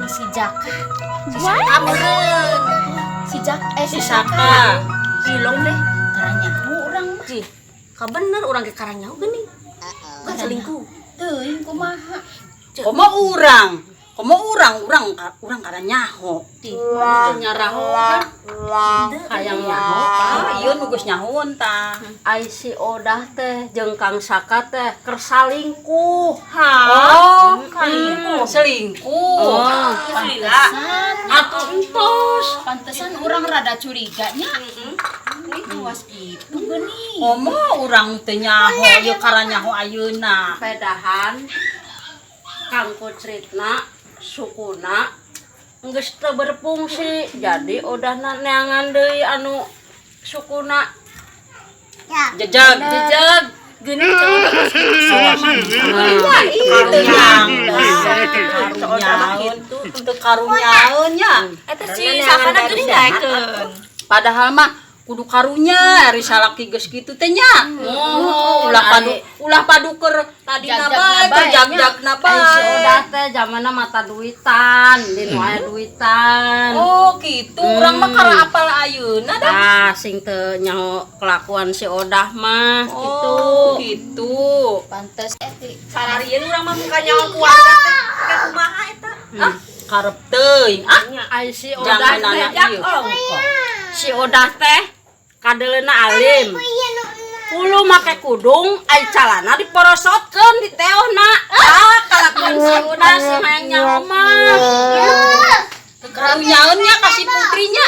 si Jaka. Si Saka meureun. Si Saka. Silong deh. Karanyahu urang mah. Cih, ka bener urang ge karanyahu geuning. Kan selingkuh. Teuing kumaha? Komo urang karanyaho. Tih, teu nyaraho kan. Hayang nyaho ka. Ieu nu geus nyahoon tah. Ai si Odah teh jeung Kang Saka teh keur salingkuh. Oh, selingkuh. Oh, Pantesan. Atuh entos. Pantesan urang rada curiganya. Awas gitu geuning. Komo urang teu nyaho ieu karanyaho ayeuna. pedahan Kang Pucritna sukuna geus teu berfungsi, jadi odahna neangan deui anu sukuna Jejeg. geuning coba Teu karunyaeun nya. eta si sakana geuning daekeun. Padahal mah kudu karunya ari salaki geus kitu teh nya. Oh, ulah paduker tadina bae, jagjagna Ai si bae. Odah teh zamanna mata duitan, dinu aya duitan. Oh, gitu. Urang mah kara apal ayeuna dah. Nah, sing teu nyaho kelakuan si Odah mah Oh, gitu. gitu. Pantes eti. Sararieun urang mah muka nyaho keluarga teh. Teh kumaha eta? Karep teuing. Ai si Odah Jangan teh nanya ieu. si Odah teh kadeleuna alim. Kudu make kudung, ai calana diporosotkeun di teohna. Kalakuan si Odah si hayang nyaho mah. Karunyaeun nya kasih putrinya.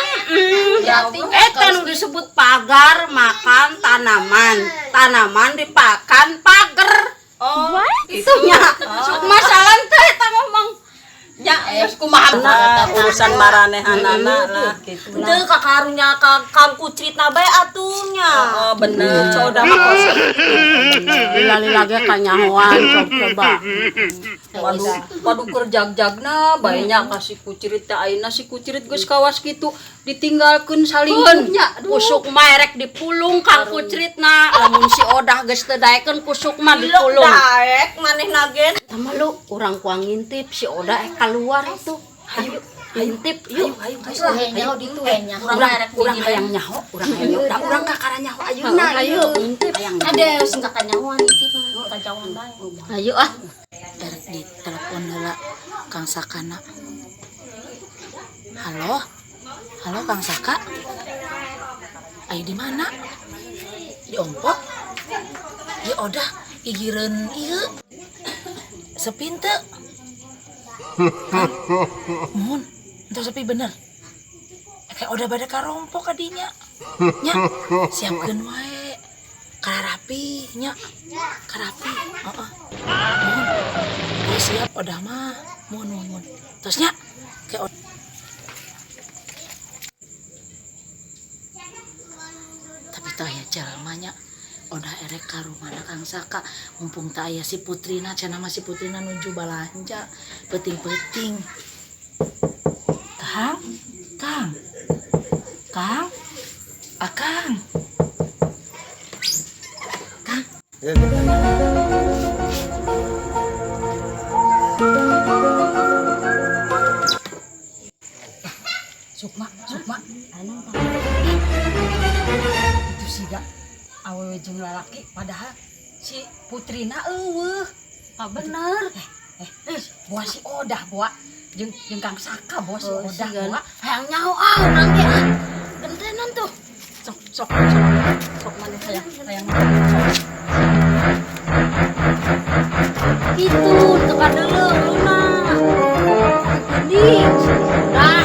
Eta nu disebut pagar makan tanaman. Tanaman dipakan pagar. Oh, Itu nya. Masalah teh eta ngomong. nya geus kumaha urusan maranehanana lah gitu. Teu kakarunya Kang Pucritna bae atunya. Oh, bener. Coda mah kosong. Lila ge kanyahoan coba. Padu kerjag-jagna bae nya kasih kucirit teh ayeuna si kucirit geus kawas kitu ditinggalkeun salingkuhnya. Kusuk mah erek dipulung Kang Pucritna. Lamun si Odah geus teu daekeun kusuk mah dipulung. Daek manehna gen. Tama lu urang kuang ngintip si Odah keluar itu. Hayu ngintip yuk. Ayo. Nyaho ditu nya. Urang hayang nyaho, urang hayang nyaho. Da urang ka karanyaho ayeuna. Ayo ngintip hayang. Ada sing kakanyahoan itu mah kajauhan bae. Ayo ah. Erek di telepon heula Kang Sakana. Halo? Halo Kang Saka? Ayo di mana? Di Ompok? Ya udah, gigireun ieu. Sepi teu? Mun, ente sepi bener. Kayak udah bade karompo kadinya. Nya, siapkeun wae. Karapi nya. Karapi. Heeh. Mun. Ya siap udah mah. Mun. Terus nya kayak tapi tah ya jalmanya udah erek ka rumahna Kang Saka mumpung tah aya si putrina cenah mah si putrina nuju balanja penting-penting. Kang Akang Kang Sukma itu sih gak awewe jeung lalaki padahal si putrina eueuh Bener. bawa si Odah bawa jeung Kang Saka bawa si Odah sigan. bawa hayang nyaho urang ge gentenan tuh sok maneh hayang Itu teka deuleu luna. Ini udah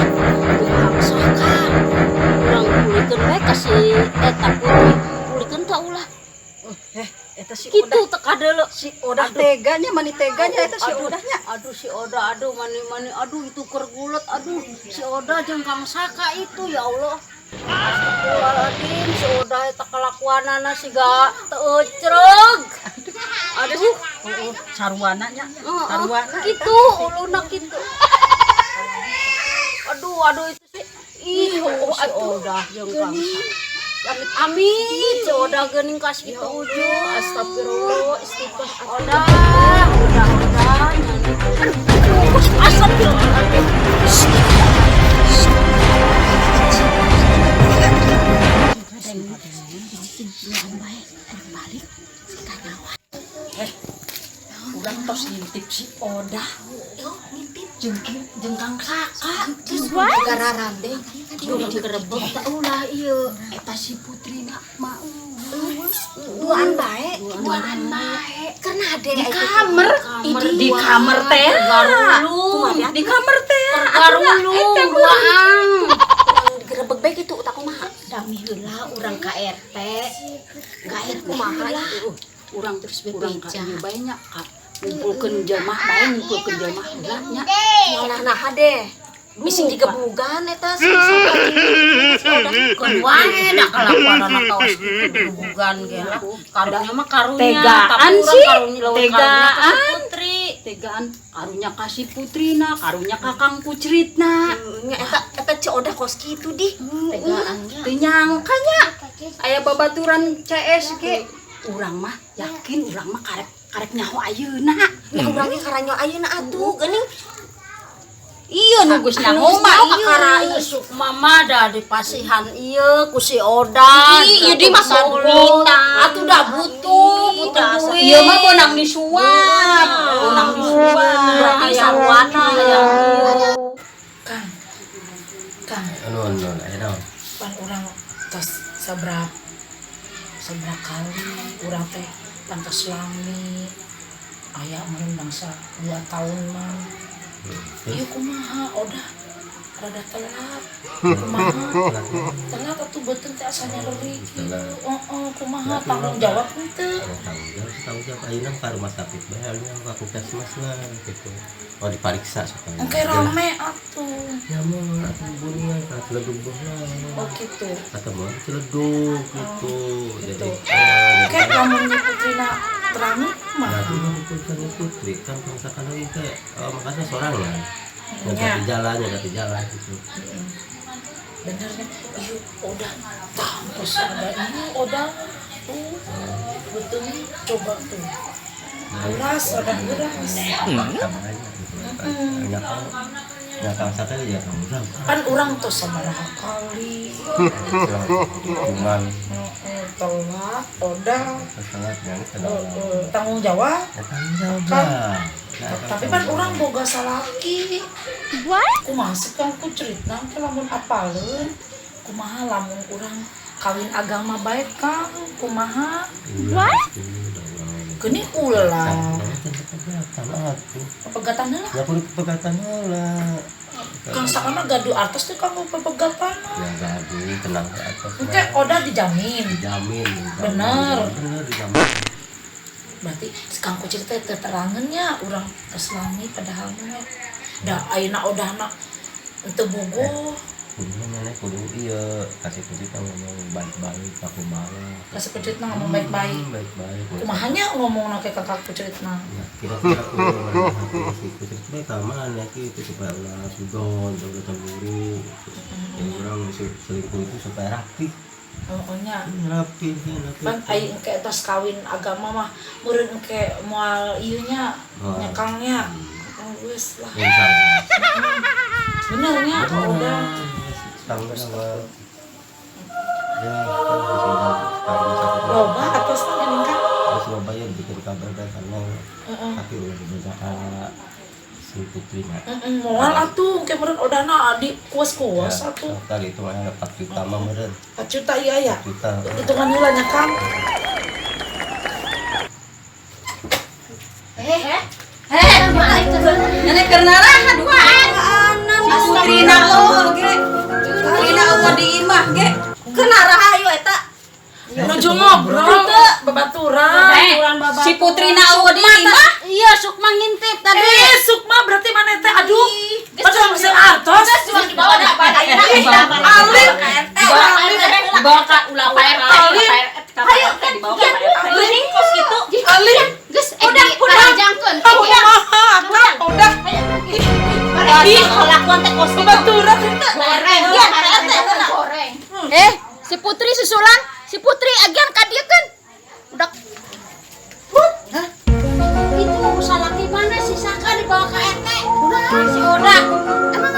Kang Saka. Urang pulikeun bae ka si eta putri. Pulikeun tah ulah. Eta si Kitu teka deuleu. si Odah teganya mani teganya eta si Odahnya. Aduh si Odah, aduh mani, aduh itu kergulet, aduh si Odah jeung Kang Saka itu ya Allah. Astagfirullahaladzim, si Odah eta kelakuanana siga teu ecreg. Aduh, Sarwana nya. Sarwana. gitu, uluna gitu. Aduh itu sih. Ih, si Odah jeung Kang Saka. Amin, si Odah geuning kasih kitu ujung. Astagfirullah, istighfar. Odah nyanyi. Astagfirullah. Urang tos ngintip si Oda. Yo, ngintip. Jengkang Saka. Terus gararan deh. Udah kerebek tak ulah iya. Eta si Putri nak mau. Duaan bae. Karena ada Di kamar, di kamar teh. Garulung. Di kamar teh. Garulung duaan. gerebek baik itu tak kumaha. Dami heula urang KRT. Gaet kumaha ieu. Urang Terus urang bebeja. ka ieu bae nya ngumpulkeun jelema bae ngumpulkeun jelema heula nya. Nah deh. Mising digebugan eta si Kon wae da kelakuan tos kitu bugan ge lah. Karunya mah karunya. Tegaan tapi urang sih. karunya lawan karunya ka si Tegaan. Putri. Tegaan karunya kasih Putrina, karunya Kakang Pucritna. nya eta Oda kos kitu di. Tegaannya. Teu nyangka nya aya babaturan CS ge. Urang mah yakin urang mah karek nyaho ayeuna. Nya urang ge karanyo ayeuna atuh geuning. Iya nu geus nyaho mah ieu. Sukma mah da dipasihan ieu ku si Oda. Ieu di mah Solita. Atuh da butuh duit. Ieu mah bonang disuap. Bonang disuap. Berarti sarwana ya. Kang, Anu aya naon? pan urang tos sabrap kali urang teh pantas lami aya mun bangsa 2 tahun mah. Ieu kumaha Oda rada telat. Telat atuh beuteung teh asa nyareurik. Heeh, kumaha tanggung jawab henteu. Tanggung jawab ayeuna ka rumah sakit bae ayeuna ka puskesmas lah gitu. Oh dipariksa supaya. Engke rame atuh. Ya mah atuh bunuh ka celedug lah. Oh gitu. Kata mah celedug gitu. Jadi Kayak lamun Putrina terangi mah. berarti mah bukan Putri kan misalkan lagi kayak makanya seorang ya. Nya. Yang di jalan gitu. Bener kan? Iya, Oda tampus ada ini Oda tuh betul coba tuh. Uras, Oda uras. Nyakang sakali ya kamu udah. Kan orang tuh sama kali. Cuman Telat, Oda. sangat yang Tanggung jawab. tanggung jawab. Tapi kan orang boga salaki. Kumaha sih kang ku cerita ke lamun apaleun. Kumaha lamun orang kawin agama baik kang. Kumaha? Geuning ulah. Pepegatan heula. Ya kudu pepegatan heula. Kang sakana gaduh artos teh kang pepegatan. Ya gaduh tenang ke atas. Engke Oda dijamin. Dijamin. Bener. Bener dijamin. Berarti kang ku cerita keterangannya urang keselami padahal mah. Da ayeuna Odana teu bogoh. Kudu nenek kudu ieu kasih putih ngomong baik-baik aku malah. Kasih pucitna ngomong baik-baik. Baik-baik. Kumahanya ngomongna ke kakak pucitna. Ya, kira-kira aku hati putih baik aman ya gitu supaya ulah sudon, ulah cemburu. Yang orang selingkuh itu supaya rapi. Oh nya. Rapi rapi. Pan ai engke tas kawin agama mah meureun engke moal ieu nya nyekangnya. Oh geus lah. Bener nya Oda. Tanggal awal. Ya, Loba atos teh geuning kan. harus loba ya bikin kabar baik karena tapi udah berbeda si Putri mah. Moal atuh engke meureun Odana adi kuas-kuas atuh. Tadi itu mah ada 4 juta mah meureun. 4 juta iya ya. 4 juta. Hitungan heula nya Kang. Nenek kenaran duaan. Putrina ge. Putrina di imah ge. Kenaraha ayo eta. Menuju ngobrol babaturan. Si Putrina di imah. Iya Sukma ngintip tadi. Sukma berarti mana teh aduh. Padahal mesin artos. Dibawa ka ulah PRT. Ayo dibawa ka PRT. Geuning kos kitu. Alin. Geus udah jangkeun. Udah. Ih, kelakuan teh kos kitu. Babaturan henteu. Goreng, ya PRT goreng. Si Putri susulan, si Putri agian ka dieu kan. Udah. Hah? Itu salah di mana si Saka dibawa ke RT? Udah, si Oda. Emang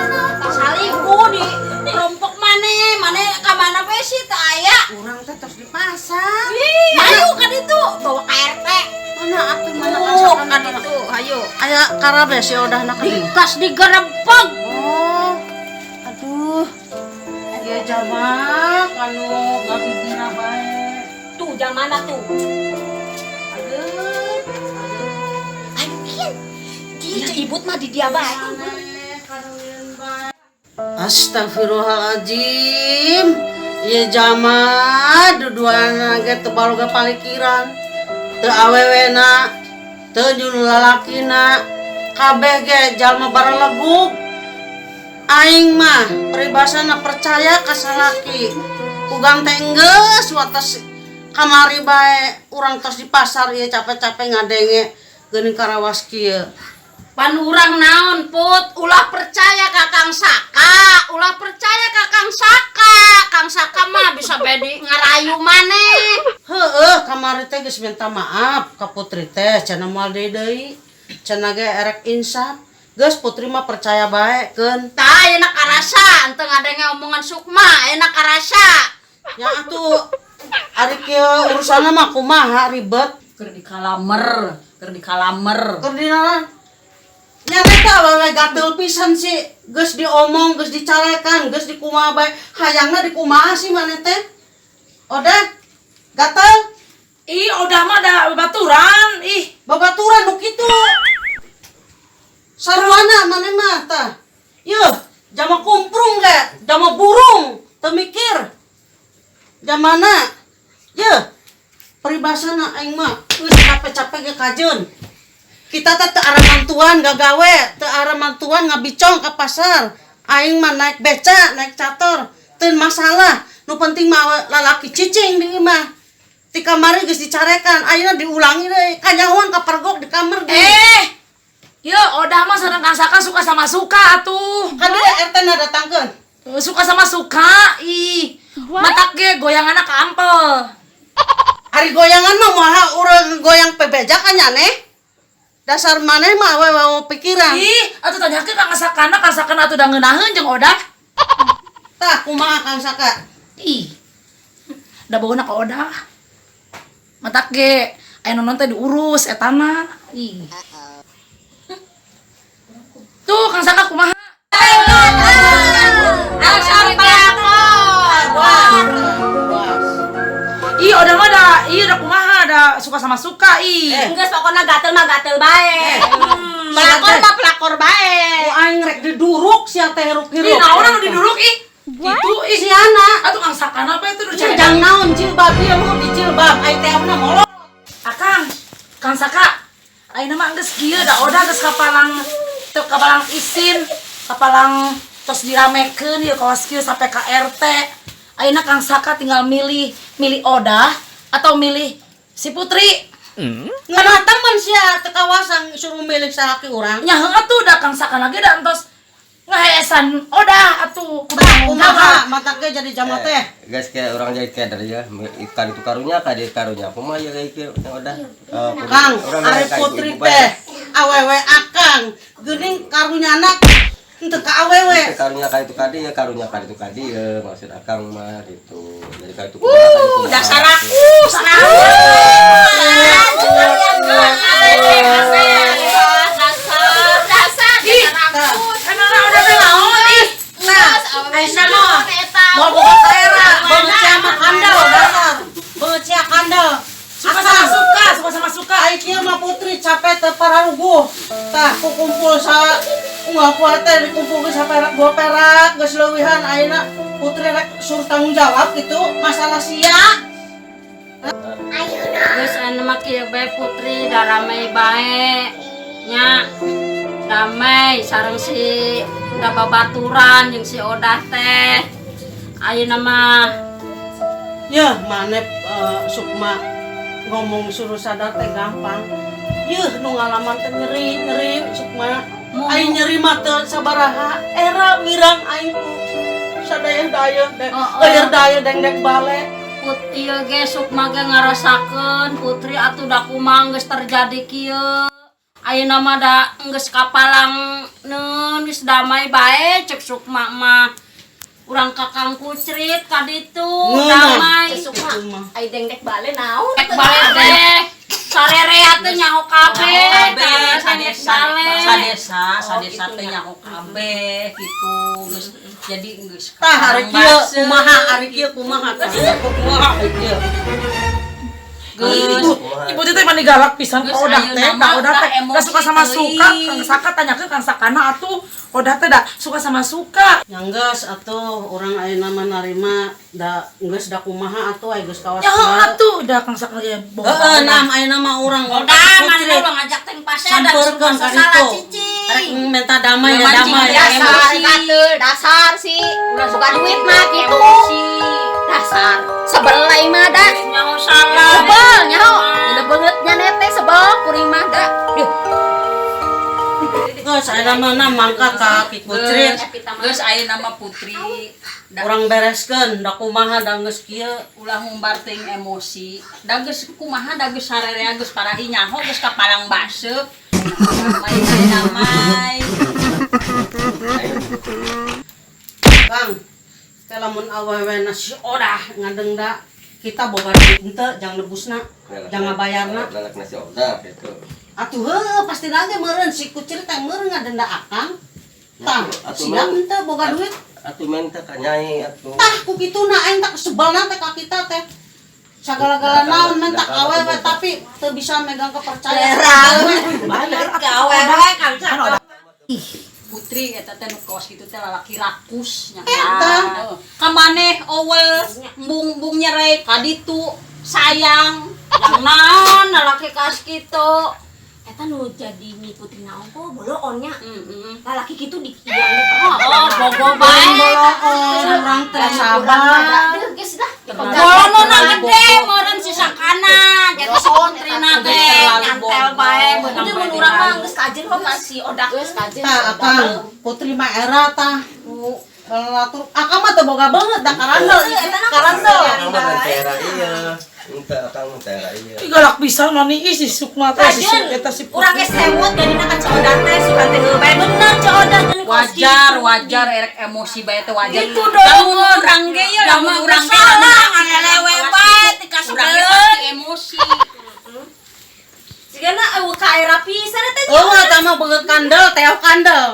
Sok kan itu, ayo. Aya karabe si Odah nak di. Kas digerebek. Oh. Aduh. Ya jama kanu ngabibina bae. Tuh, yang mana tuh? Aduh. Akin, dia ibut mah di dia bae. Astagfirullahaladzim. Ieu jama duduana ge teu baloga palikiran. Teu awewena, teu nyun lalakina. Kabeh ge jalma baralegug. Aing mah peribasana percaya ka salaki. Ugang teh geus wates kamari bae urang tos di pasar ieu capek-capek ngadenge geuning karawas kieu. Pan urang naon put, ulah percaya ka Kang Saka, ulah percaya ka Kang Saka. Kang Saka mah bisa bedi ngarayu maneh. Heueuh, kamari teh geus minta maaf ka Putri teh, cenah moal deui. Cenah ge erek insaf. Geus Putri mah percaya bae keun. Tah enak karasa, henteu ngadenge omongan Sukma, enak karasa. Ya atuh ari kieu urusana mah kumaha ribet. Keur dikalamer, keur dikalamer. Keur dina nya eta awewe gatel pisan sih. Geus diomong, geus dicalekan, geus dikumaha bae. Hayangna dikumaha sih maneh teh? Odah gatel Ih, udah mah ada baturan. Ih, babaturan nu kitu. Sarwana maneh mah tah. Yeuh, jama kumprung ge, jama burung, teu mikir. Jamana? Yeuh, peribasana aing mah geus capek-capek ge kajeun. Kita teh teu arah mantuan gagawe, teu arah mantuan ngabicong ka pasar. Aing mah naik beca, naik cator, teu masalah. Nu penting mah lalaki cicing di imah. Ti kamari geus dicarekan, ayeuna diulangi deui. Kanyahoan kapergok di kamar ge. ya udah mah sareng Kang Saka suka sama suka atuh. Kan dia RT na datangkeun. Suka sama suka. Ih, matak ge goyanganna kaampel. Ari goyangan mah moal urang goyang pebeja kan nyaneh. Dasar maneh mah awewe pikiran. Ih, atuh tanyakeun Kang Sakana atuh da ngeunaheun jeung Odah. Tah kumaha Kang Saka? Ih, da bauna ka Odah. Matak ge aya nonon teh diurus etana. Ih. Tuh Kang Saka kumaha? Asal pelakor. Ih, Odah mah da ieu da kumaha da suka sama suka ih. Geus pokona gatel mah gatel bae. Pelakor mah pelakor bae. Ku aing rek diduruk sia teh Ih, hiruk-hiruk. naon anu diduruk ih? Itu ih. Si Ana. Atuh Kang Sakana apa itu nu cari? Jang naon jilbab ieu mah di jilbab ai teh mah molor. Akang, Kang Saka, ayeuna mah geus kieu da Odah geus kapalang teu kapalang isin, kapalang tos diramekeun ieu kawas kieu sampai ka RT. Ayeuna Kang Saka tinggal milih Odah atau milih si Putri. Ngana temen sia teu kawasan suruh milih salaki urang. Nya heuh atuh da Kang Saka lagi da entos ngaheesan Odah atuh. Tah kumaha matak ge jadi jama teh. Guys kayak orang jadi kader ya, ikan itu karunya, kadir karunya. Kumaha ya kayak gitu, udah. Kang, ari Putri teh awewe akang geuning karunyana henteu ka awewe. Karunya kayak itu kadi ya, karunya kayak itu kadi ya, maksud akang mah gitu. Jadi kayak itu. Dasar aku, Aisyah mah mau buka daerah, beungcia mah kandel dasar. Beungcia kandel. Suka sama suka, suka sama suka. Ai kieu mah Putri capek teu pararuguh. Tah kukumpul sa unggal poe teh dikumpul geus saperak 2 perak geus leuwihan ayeuna Putri rek suruh tanggung jawab gitu masalah sia. geus anu mah kieu bae Putri da ramai bae. Nya damai sareng si da babaturan jeung si Odah teh. Ayeuna mah Yeuh maneh Sukma ngomong suruh sadar teh gampang. Yeuh nu ngalaman teh nyeri Sukma. Aing nyeri mah teu sabaraha. Era mirang aing ku sadaya-daya daya deng bale. Put ieu ge Sukma ge ngarasakeun Putri atuh da kumaha geus terjadi kieu. Ayeuna mah da geus kapalang neun geus damai bae cek Sukma mah. Urang Kakang Kucrit ka ditu damai. Sukma. Ai dengdek bale naon? Dek bale teh sarerea teh nyaho kabeh. Sadesa gitu teh nya. nyaho kabeh gitu. Geus jadi geus Tah hari kieu kumaha ari kieu kumaha tah. Kumaha ari kieu. Ibu teh mani galak pisan ka Geus Odah ayeuna teh, mah ka Odah teh emosi da suka sama teuing. suka, Kang Saka tanyakeun Kang Sakana atuh. Odah teh da suka sama suka. Nyanggeus atuh urang ayeuna mah narima da geus da kumaha atuh aya geus kawas. Ya atuh da Kang Saka ya bohong. Heeh, nam ayeuna mah urang Udah mana ulah ngajak teng pasar dan sampeurkeun ka salah ditu. cicing. Rek minta damai ya Mancing damai. biasa. Dasar katul, dasar sih. Ulah Bukan duit mah gitu. Dasar. Sebel lain mah dah. Nyaho salah. Sebel nyaho. Ada bangetnya nete sebel kuring mah dah. Duh. Geus ayeuna mah nam mangkat ka Ki Kucrit. Geus ayeuna mah Putri. Urang bereskeun da kumaha da geus kieu. Ulah ngumbar teuing emosi. Da geus kumaha da geus sarerea geus parahi nyaho geus kapalang baseuk. Damai. Kang, teh lamun awewe na si Odah ngadengda kita boga duit henteu jang lebusna, jang ngabayarna. Lalak nasi Odah gitu. Atuh heuh pasti lagi meureun si Kucrit teh meureun ngadengda akang. Tah, Atuh siap mah. henteu boga duit. Atuh minta ka Nyai atuh. Tah ku kituna aing tak sebelna teh ka kita teh. Sagala-gala naon men tak awewe tapi teu bisa megang kepercayaan. Bener Ke atuh awewe kan Kan Odah. Putri eta teh nu kaos kitu teh lalaki rakus nya. Eta. Ka maneh eueul embung nyerei ka ditu sayang. Yang naon lalaki kaos kitu. Eta nu jadi mi putri naon po boloonnya. Heeh. Lalaki kitu di kieu. Oh, bogo bae. Urang teh sabar. Aduh geus dah. Bolono na gede meureun si Sakana. Jadi si putrina teh nyantel bae beunang Itu bae. mun urang mah geus kajen kok masih Odah geus kajen. Tah akang Putri mah era tah. Latur akang mah teu boga banget da karandel. Karandel. Akang mah tera iya. Minta akang tera iya. Ih galak pisan mani ih si Sukma teh si eta si Urang geus hewot gadina ka Odah teh suka teh heuh bae bener Odah jeung Wajar erek emosi bae teh wajar. Itu dong. Lamun urang ge ya lamun urang ge ngalelewe bae ti ka urang ge sebeleun. pasti emosi. Sigana eueuh ka air pisan eta. Eueuh eta mah beungeut kandel, teh kandel.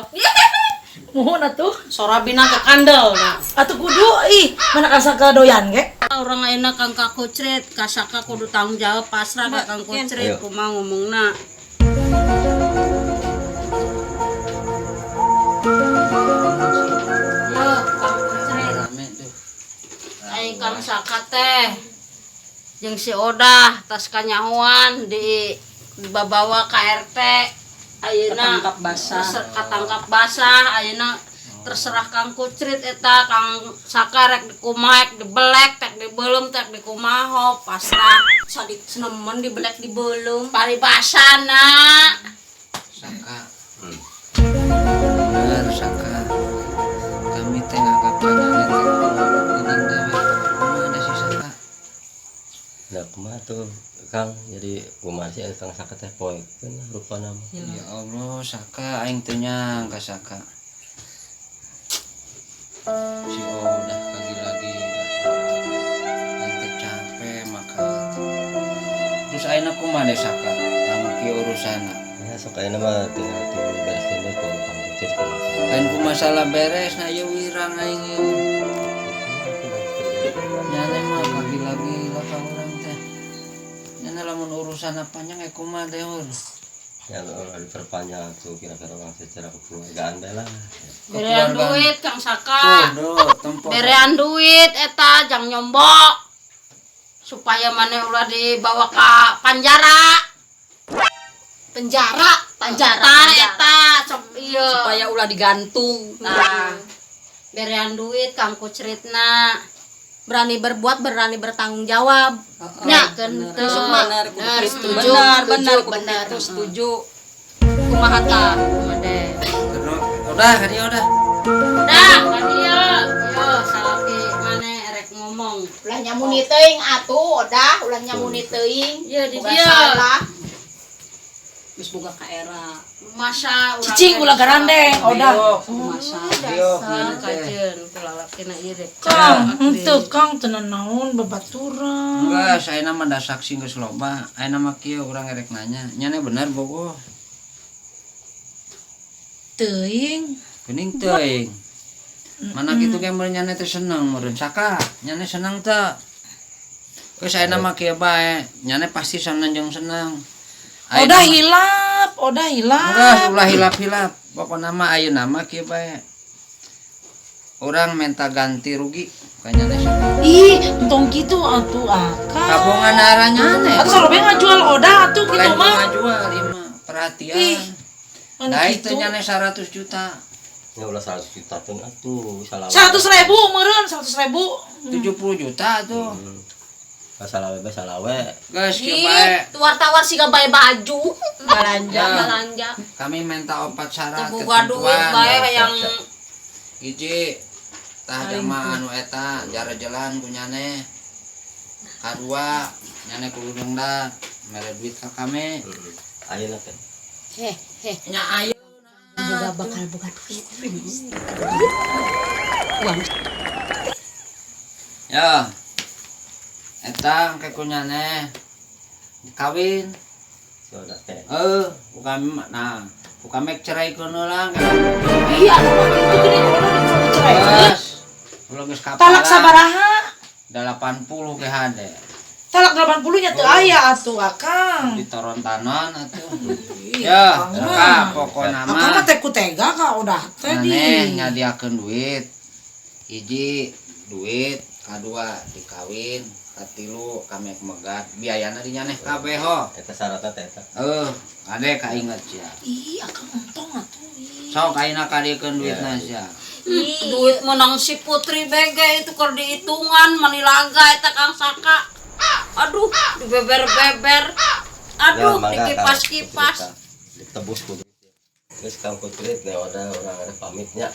Muhun atuh. Sorabina ke kandel. Atuh kudu ih mana Kang Saka doyan ge. Orang ayeuna Kang Kucrit, Kasaka kudu tanggung jawab pasrah ka Kang Kucrit Ayo. kumaha ngomongna. Yo, Kang Kucrit. Aing Kang Saka teh jeung si Odah tas kanyahoan dibawa ka RT. Ayeuna Ketangkap basah. Katangkap basah ayeuna terserah Kang Kucrit eta Kang Saka rek dikumaha dibelek tek dibeulem tek dikumaha pasrah sadik senemen dibelek dibeulem paribasana. Saka benar Saka kami teh nganggapannya gening dewe mana si Saka Nah, kumaha tuh Kang jadi kumaha sih Kang Saka teh poe kan rupana mah. ya Allah Saka aing teh nyangka Saka si Odah lagi aing teh capek maka terus ayeuna kumaha deh Saka lamun kieu urusana Ya sok ayeuna mah tinggal diberesin deh ku Kang Kucrit kumaha. lain ku masalah beres na ieu wirang aing ieu nyana mah lagi ka urang teh nyana lamun urusan panjang kumaha teh hur Ya lo diperpanjang tuh kira-kira orang secara kekeluargaan bae lah. Berean duit Kang Saka. tempat Berean duit eta jang nyombok. Supaya mana ulah dibawa ka penjara. Penjara Eta sok ieu. Supaya ulah digantung. Nah, berean duit Kang Kucritna. Berani berbuat, berani bertanggung jawab. Nya keun teu Sukma. Benar, Setuju. benar, setuju. Kumaha tah? Kumaha deh. udah hari udah Dah, kan ieu. Yo, salaki maneh rek ngomong. ulah nyamuni teuing atuh Odah ulah nyamuni teuing. Ieu di Boga dieu. salah. geus boga ka era. Masa urang Cicing ulah garandeng, odah. masa Diok dasar kajeun kulalakina ieu rek. Kang, henteu Kang tenan naon babaturan. Enggak, saya nama da saksi geus loba. Ayeuna mah kieu urang erek nanya. Nyana bener bogoh. Teuing. Geuning teuing. Mana kitu ge meureun nyana teh seneng meureun saka. Nyana seneng teu. Geus ayeuna mah kieu bae. Nyana pasti sananjung seneng. Odah hilap, odah Enggak, hilap. ulah hilap-hilap. Pokokna mah ayeuna mah kieu bae. Urang minta ganti rugi ka nyana seneng. Ih, entong gitu atuh Akang. Kabongan aranya aneh. Atuh sarobeng ngajual odah atuh Lain kitu mah. ngajual ieu perhatian. Ih, anu Nah kitu. itu nyana 100 juta. Ya ulah 100 juta tuh atuh salah. 100.000 meureun, 100.000. 70 juta tuh. Salah we salah we. Guys, kieu Ih, bae. tawar-tawar siga bae baju. Belanja, Ya. belanja. Kami minta opat syarat Boga duit bae hayang hiji tah jama anu eta jara jalan ku nyane. Kadua nyane kudu dengda mere duit ka kami. Ayeuna teh. Nya ayeuna boga bakal boga duit. ya. Eta engke ku nyane dikawin. Soda teh. Bukan nah, bukan mek ceraikeun ulang. Iya, anu mah kitu geuning odah diceraikeun. Geus. Ulah geus kapalan. Talak sabaraha? 80 ke hade. Talak 80 nya teu aya atuh Akang. Di Torontanon atuh. Ih, Ya, Akang ka mah. pokona Akang mah mah. teh kutega ka odah teh Maneh di. nyadiakeun duit. Hiji duit, kadua dikawin, katilu kami megat biayana dinyaneh kabeh ho. Eta syaratna teh eta. Ade kainget sia. Ih, Akang entong atuh. Ih. Sok ayeuna kadiekeun duitna sia. Duit menang si Putri BG itu keur dihitungan manilaga eta Kang Saka. Aduh, dibeber-beber. Aduh, dikipas-kipas. Ditebus kudu. Geus Kang Putri teh udah orang ada pamitnya.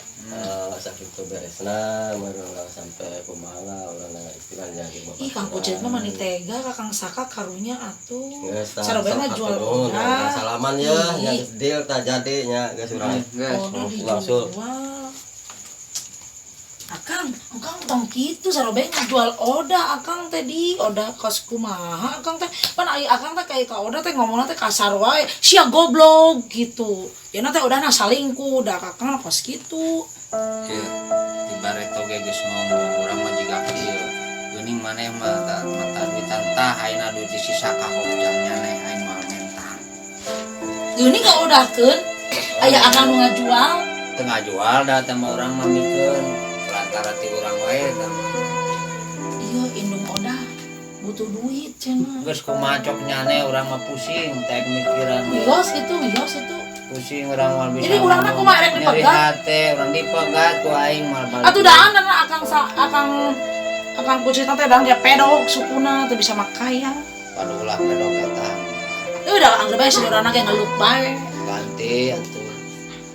Sakitu beresna urang sampai kumaha urang istilahnya di Ih, Kang Kucit mah mani tega ka Kang Saka karunya atuh. Geus tah. Sarobeng mah jual odah. Salaman ya, nya geus deal tah jadi nya geus urang. Geus. Odah langsung. dijual. Akang, Akang tong kitu sarobeng ngajual odah Akang teh di odah kos kumaha Akang teh pan aya Akang teh kayak ka odah teh ngomongna teh kasar wae sia goblok gitu. Ya teh udahna salingkuh dah Akang kos kitu. Kieu di bareto ge geus ngomong urang mah jiga kieu. Geuning maneh mah mata duitan tah ayeuna duit disisa ka hojang nyaneh aing mah mentang. Ini ka odahkeun aya Akang nu ngajual. Tengah jual dah teh mah urang mah mikeun lantaran ti urang wae tah. Iya, indung odah butuh duit cenah. Geus kumaha cok nyaneh urang mah pusing teh mikiran. Yos itu. Pusing urang mah bisa. Jadi urang mah kumaha rek nyeri dipegat? hate urang dipegat ku aing mal balik. Atuh daan dan Akang Kucit teh dang dia pedok sukuna teu bisa makaya. Padu ulah pedok eta. Udah anggap aja seorang anak yang ngeluk bae. Ganti atuh.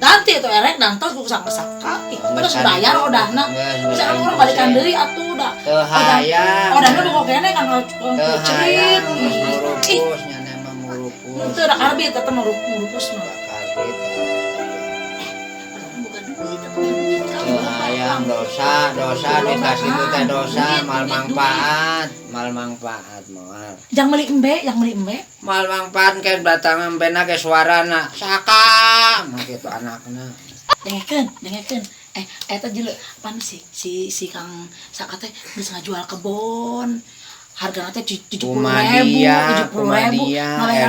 Ganti itu erek dan tos buku saka-saka. Ih, terus bayar odahna. Bisa kan orang balikan deui atuh udah. Teu hayang. Odahna boga kene kan Teu Kucit. hayang Ih, murupus nyaneh mah murupus. teu da karbit eta mah murupus mah. Karbit. Bukan duit, tapi duit kan. Teu hayang dosa dikasih itu teh dosa mal manfaat moal. Yang beli embe. Mal manfaat ke batang embena ke suarana saka mah kitu anakna. Dengekeun. Eta jeleu pan si Kang Saka teh geus ngajual kebon. Hargana teh 70.000. Erek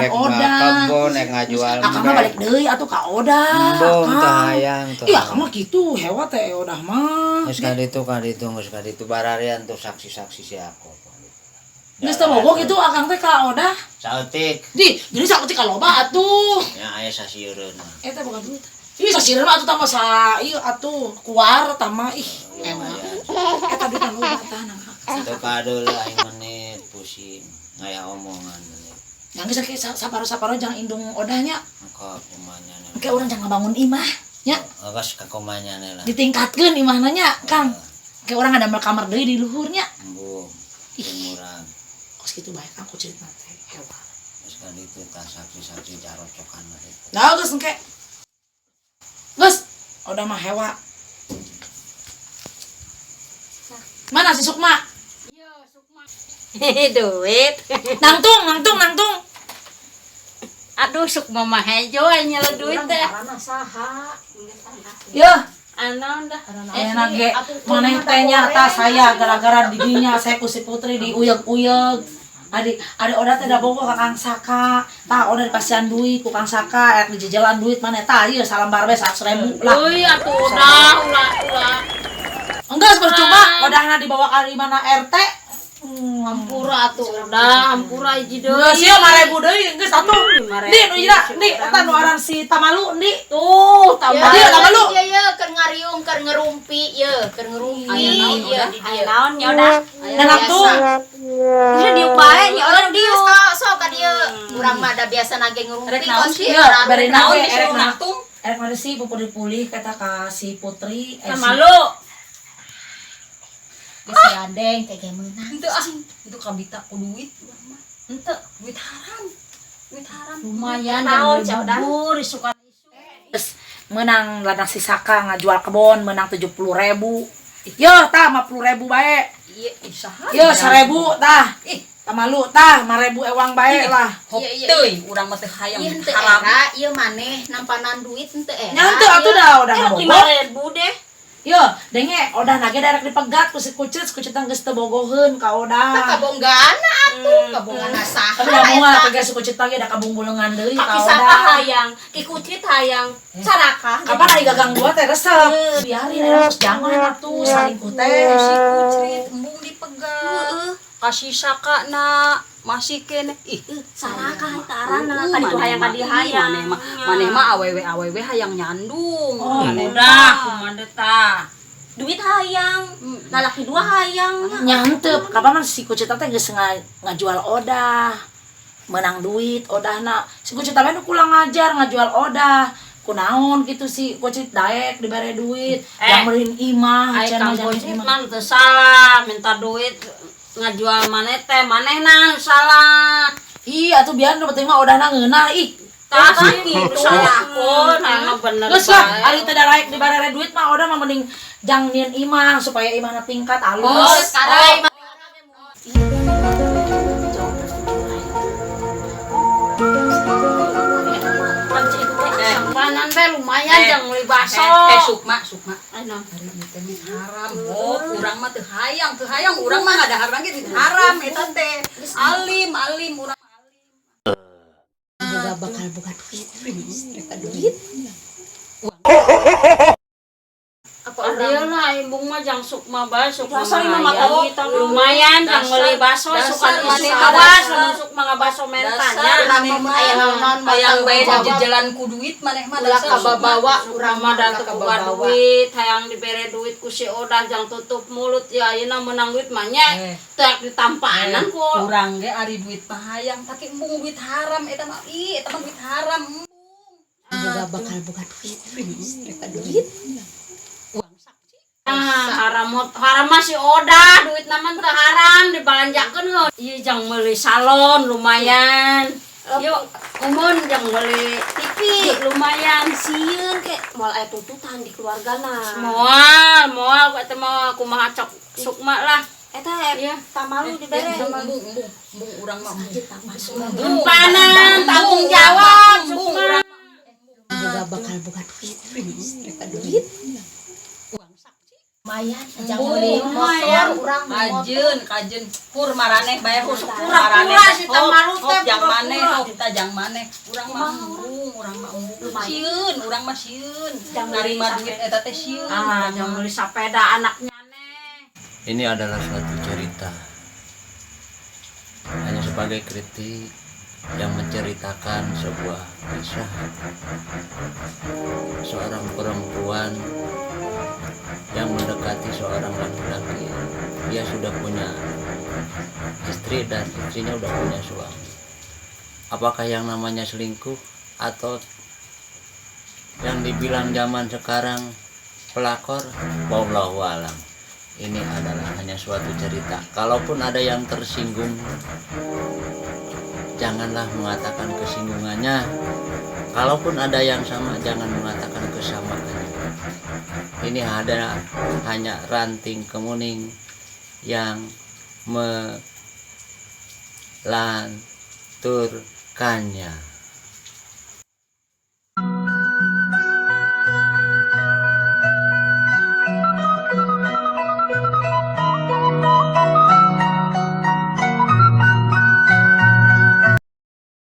kebon ek ngajual. Akang mah balik deui atuh ka odah. Embung teu Kang. hayang teu. Iya, akang mah kitu hewa teh odah mah. Geus kaditu bararian tuh saksi-saksi si aku. Geus teu bogo kitu akang teh ka odah. Sautik. Di, jadi sakuti ka loba atuh. Ya aya sasiereun. Eta bukan duit. Ih, sasireun mah atuh tah mah sa ieu atuh kuar tah mah ih. Emang. Eta duit kan loba tah nang. Teu kadul aing menit pusing ngaya omongan. Yang geus saparo-saparo jangan indung odahnya. Engko kumanya nih. Oke, urang jangan bangun imah, nya. Awas ka kumanya nih lah. Ditingkatkeun imahna nya, Kang. Oke, urang ada kamar deui di luhurnya. Embung. Murang. Kos kitu bae Kang Kucit teh hewa. Geus dan itu tak saksi-saksi carocokan itu. Nah, geus engke. Geus, udah mah hewa. Mana si Sukma? Duit. Nangtung. Aduh Sukma mah hejo nya duit teh. Karena saha. Yeuh, Anaon dah. enak ge. Maneh teh nyata saya gara-gara didinya saya ku si Putri diuyeg-uyeg. Adik oda teh da bogo ka Kang Saka. Tah oda dipasihan duit ku Kang Saka, erek dijejelan duit maneh tah ieu salambar we 100.000 lah. Euy atuh udah ulah. Enggak percuma, odahna dibawa ka mana RT. Hampura atuh udah, hampura hiji deui. Geus ieu 5.000 deui geus atuh. Di nu ira, di eta nu aran si Tamalu di. Tuh, Tamalu. Tamalu. Iya ya, keur ngariung, keur ngerumpi ya, keur ngerumpi. Iya di dieu. Naon nya udah. Enak tuh. Ieu dieu bae nya orang dieu. Sok ka dieu. Urang mah da biasa nage ngerumpi. Rek naon sih? Ieu bari naon erek na. Natung. Erek mana sih pupuli kata ka si Putri. Malu. Geus gandeng teh ge meunang. Henteu ah, itu kabita ku duit urang mah. Henteu, duit haram. Duit haram. Lumayan Naon, dan bubur isukan isu. Terus menang ladang si Saka ngajual kebon menang 70.000. Yo tah 50.000 bae. Iya, isaha. Yo 1.000 tah. Tamalu tah 5.000 ewang bae lah. Teuy, urang mah teh hayang Ieu duit teu haram. era, ieu maneh nampanan duit teu era. Nya henteu atuh udah bogo. 5.000 deh. Yo denge odah nage daerek dipegat ku si kucit geus teu bogoheun ka Tah odah. kabonggana atuh, kabonggana saha. Tapi da moal teh si kucit lagi da kabungbuleungan deui ka Kaki saka odah. hayang, ki kucit hayang, sarakah. Kapan ari gagang dua teh resep. Biarin terus jangan atuh salingkuh teh. Si kucit embung dipegat. Kasih saka na masih kene sarakah eta arana tadi tuh hayang kadi hayang maneh mah awewe hayang nyandung udah kumaha tah duit hayang lalaki dua hayang Nya henteu kapan mah si kucit teh geus ngajual odah. Menang duit odahna. Si kucit teh nu kulang ngajar ngajual odah. Kunaon gitu si kucit daek dibere duit, yang beliin imah, ai cenah kang jangan kucit imah. mah teu salah minta duit ngajual maneh teh manehna salah. Ih, atuh biar nu penting mah odahna ngeunah ih. Tah kitu salahkeun hayang bener Geus lah, ari teu da laek dibere duit mah odah mah mending jang nyieun imah supaya imahna tingkat alus. Sekarang panan teh lumayan jang meuli baso. Sukma Ayeuna duit haram urang mah teu hayang urang mah ngadahar lagi duit haram eta teh alim urang juga bakal buka duit. Mereka duit. apa dia lah ibu mah jang sukma bae sukma Dasar mah mah tahu. lumayan jang meuli baso Dasar sukan maneh isu mah awas dasar. lamun sukma ngabaso mentanya maneh mah aya naon hayang bae bawa- jajalan ku duit maneh mah ulah dasar kababawa urang urang mah mah da ulah teu boga kababawa. duit hayang dibere duit ku si odah jang tutup mulut ya ayeuna meunang duit mah nya teu ditampanan ku urang ge ari duit mah hayang tapi embung duit haram eta mah eta mah duit haram embung Juga bakal buka duit. Mereka duit. haram mah si odah duit naman teu haram dibalanjakeun heuh ieu jang meuli salon lumayan yuk umun jang meuli TV lumayan sieun ke moal aya tuntutan di keluargana moal eta mah kumaha cok sukma lah eta iya tamalu dibere embung urang mah simpanan tanggung jawab sukma Juga bakal buka duit. Mereka duit. Lumayan, aja beli motor urang kajeun pur maraneh bae pur pura-pura si tamalu teh jang maneh pura-pura. kita jang maneh urang mah embung sieun urang mah sieun narima duit eta teh sieun jang meuli sapeda anaknya neh Ini adalah suatu cerita hanya sebagai kritik yang menceritakan sebuah kisah seorang perempuan yang mendekati seorang laki-laki. Dia sudah punya istri dan istrinya sudah punya suami. Apakah yang namanya selingkuh atau yang dibilang zaman sekarang pelakor? Wallahu alam. Ini adalah hanya suatu cerita. Kalaupun ada yang tersinggung, janganlah mengatakan kesinggungannya. Kalaupun ada yang sama, jangan mengatakan kesamaannya. Ini hanya ranting kemuning yang melanturkannya.